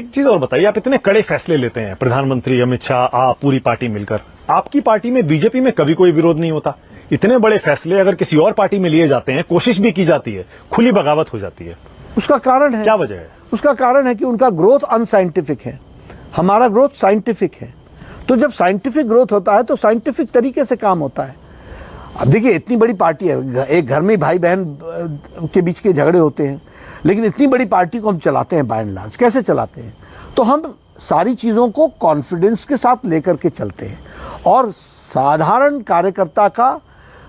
एक चीज और बताइए, आप इतने कड़े फैसले लेते हैं, प्रधानमंत्री अमित शाह, आप पूरी पार्टी मिलकर, आपकी पार्टी में बीजेपी में कभी कोई विरोध नहीं होता? इतने बड़े फैसले अगर किसी और पार्टी में लिए जाते हैं, कोशिश भी की जाती है, खुली बगावत हो जाती है, उसका कारण है, क्या वजह है? उसका कारण है कि उनका ग्रोथ अनसाइंटिफिक है, हमारा ग्रोथ साइंटिफिक है। तो जब साइंटिफिक ग्रोथ होता है तो साइंटिफिक तरीके से काम होता है। अब देखिए, इतनी बड़ी पार्टी है, एक घर में भाई बहन के बीच के झगड़े होते हैं, लेकिन इतनी बड़ी पार्टी को हम चलाते हैं बाय एंड लार्ज। कैसे चलाते हैं? तो हम सारी चीज़ों को कॉन्फिडेंस के साथ लेकर के चलते हैं, और साधारण कार्यकर्ता का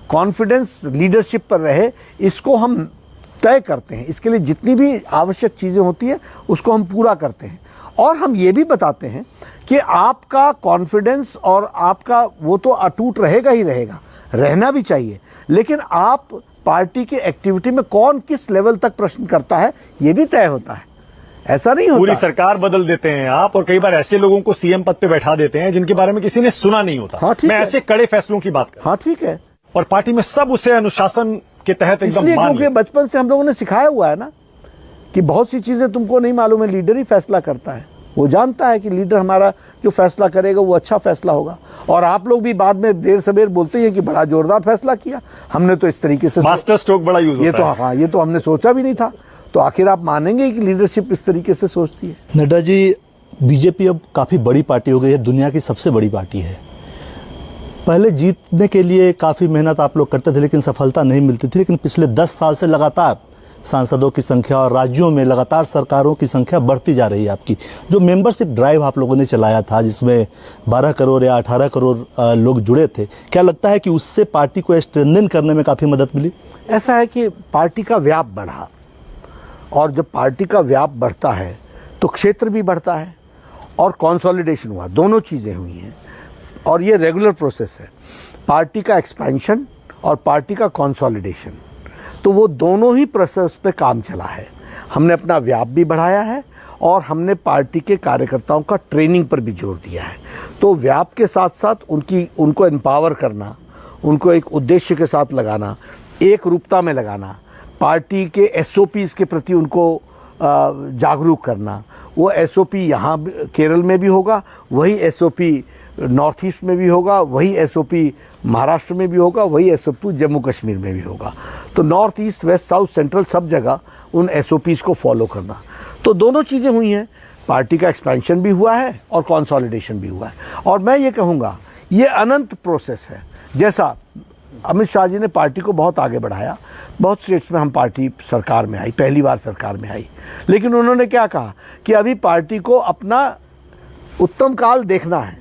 कॉन्फिडेंस लीडरशिप पर रहे, इसको हम तय करते हैं। इसके लिए जितनी भी आवश्यक चीज़ें होती हैं उसको हम पूरा करते हैं, और हम ये भी बताते हैं कि आपका कॉन्फिडेंस और आपका वो तो अटूट रहेगा ही रहेगा, रहना भी चाहिए, लेकिन आप पार्टी की एक्टिविटी में कौन किस लेवल तक प्रश्न करता है ये भी तय होता है। ऐसा नहीं होता। पूरी सरकार बदल देते हैं आप, और कई बार ऐसे लोगों को सीएम पद पे बैठा देते हैं जिनके बारे में किसी ने सुना नहीं होता। हाँ, ठीक मैं है। ऐसे कड़े फैसलों की बात कर, हाँ ठीक है, और पार्टी में सब उसे अनुशासन के तहत एकदम इसलिए मान क्योंकि बचपन से हम लोगों ने सिखाया हुआ है ना कि बहुत सी चीज़ें तुमको नहीं मालूम है, लीडर ही फैसला करता है। वो जानता है कि लीडर हमारा जो फैसला करेगा वो अच्छा फैसला होगा। और आप लोग भी बाद में देर सवेर बोलते हैं कि बड़ा जोरदार फैसला किया, हमने तो इस तरीके से मास्टर स्ट्रोक बड़ा यूज ये होता तो है। हाँ, ये तो हमने सोचा भी नहीं था। तो आखिर आप मानेंगे कि लीडरशिप इस तरीके से सोचती है? नड्डा जी, बीजेपी अब काफ़ी बड़ी पार्टी हो गई है, दुनिया की सबसे बड़ी पार्टी है। पहले जीतने के लिए काफ़ी मेहनत आप लोग करते थे लेकिन सफलता नहीं मिलती थी, लेकिन पिछले 10 साल से लगातार सांसदों की संख्या और राज्यों में लगातार सरकारों की संख्या बढ़ती जा रही है। आपकी जो मेंबरशिप ड्राइव आप लोगों ने चलाया था, जिसमें 12 करोड़ या 18 करोड़ लोग जुड़े थे, क्या लगता है कि उससे पार्टी को स्ट्रेंथन करने में काफ़ी मदद मिली? ऐसा है कि पार्टी का व्याप बढ़ा, और जब पार्टी का व्याप बढ़ता है तो क्षेत्र भी बढ़ता है और कंसोलिडेशन हुआ, दोनों चीज़ें हुई हैं। और ये रेगुलर प्रोसेस है, पार्टी का एक्सपेंशन और पार्टी का कंसोलिडेशन, तो वो दोनों ही प्रोसेस पे काम चला है। हमने अपना व्याप भी बढ़ाया है और हमने पार्टी के कार्यकर्ताओं का ट्रेनिंग पर भी जोर दिया है। तो व्याप के साथ साथ उनको एम्पावर करना, उनको एक उद्देश्य के साथ लगाना, एक रूपता में लगाना, पार्टी के एसओपीज़ के प्रति उनको जागरूक करना। वो एसओपी यहाँ केरल में भी होगा, वही एसओपी नॉर्थ ईस्ट में भी होगा, वही एसओपी महाराष्ट्र में भी होगा, वही एसओपी जम्मू कश्मीर में भी होगा। तो north east, west, south, central सब जगह उन एसओपीज़ को फॉलो करना। तो दोनों चीज़ें हुई हैं, पार्टी का एक्सपेंशन भी हुआ है और कंसोलिडेशन भी हुआ है। और मैं ये कहूँगा ये अनंत प्रोसेस है। जैसा अमित शाह जी ने पार्टी को बहुत आगे बढ़ाया, बहुत स्टेट्स में हम पार्टी सरकार में आई, पहली बार सरकार में आई, लेकिन उन्होंने क्या कहा कि अभी पार्टी को अपना उत्तम काल देखना है।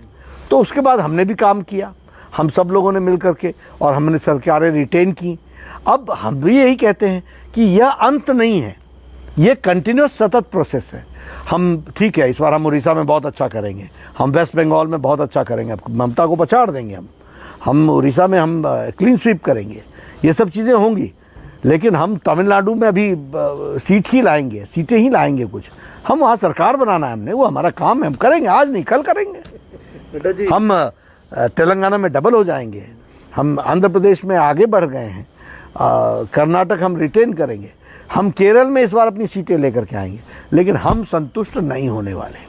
तो उसके बाद हमने भी काम किया, हम सब लोगों ने मिल करके, और हमने सरकारें रिटेन की। अब हम भी यही कहते हैं कि यह अंत नहीं है, ये कंटिन्यूस सतत प्रोसेस है। हम ठीक है, इस बार हम उड़ीसा में बहुत अच्छा करेंगे, हम वेस्ट बंगाल में बहुत अच्छा करेंगे, ममता को पछाड़ देंगे, हम उड़ीसा में हम क्लीन स्वीप करेंगे, ये सब चीज़ें होंगी। लेकिन हम तमिलनाडु में अभी सीटें ही लाएंगे कुछ। हम वहाँ सरकार बनाना है हमने, वो हमारा काम है, हम करेंगे, आज नहीं कल करेंगे। हम तेलंगाना में डबल हो जाएंगे, हम आंध्र प्रदेश में आगे बढ़ गए हैं, कर्नाटक हम रिटेन करेंगे, हम केरल में इस बार अपनी सीटें लेकर के आएंगे, लेकिन हम संतुष्ट नहीं होने वाले।